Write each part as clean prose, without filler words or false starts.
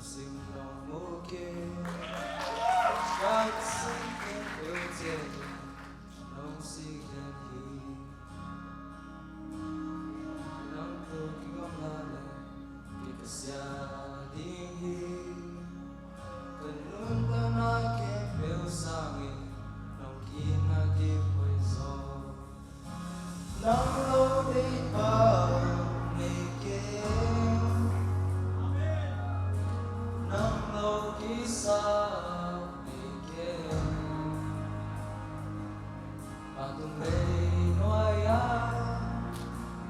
sinh lòng mô kê Các sinh kênh yêu thiên nông sinh kênh hi Nông tô kí gom la lệ Vì cả xa đi hi Cần luôn ta na kê biểu sang nghi Nông kí na kí bồi gió Nông lô đi bao nê kê Nông lô kí xa nê kê Bà tung bê nói á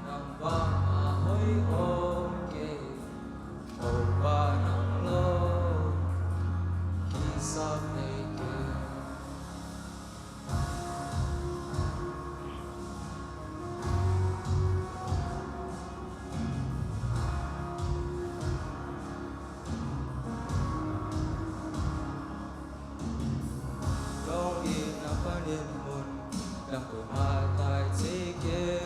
Nông bà mà hối ô kê Ô bà nông lô kí xa nê kê Câu yên na phá niên môn Đang cổ mà tài chế kê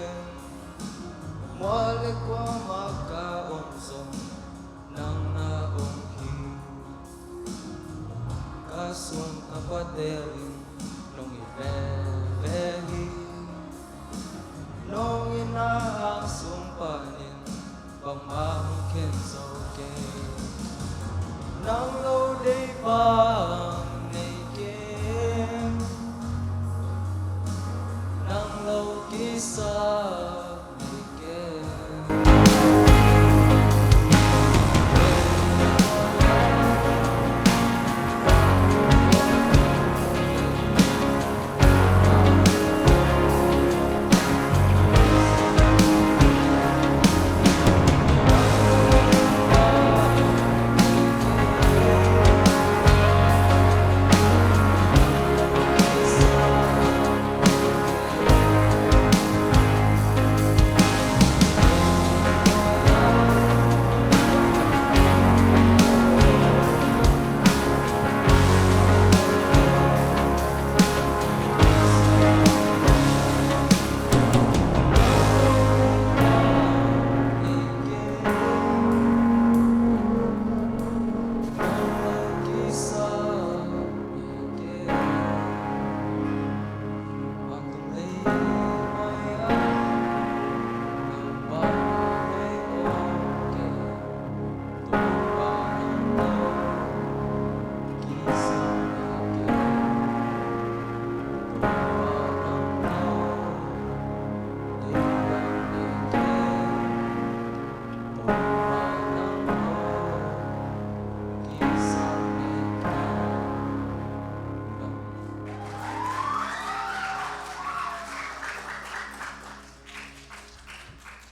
Mua lê qua mà ca ôm sông Nang na ôm hi Ca xuân ca phát đê linh Nông y ve ve hi Nông y na ang sung pa nin Bằng mang khen sâu kê Nang lô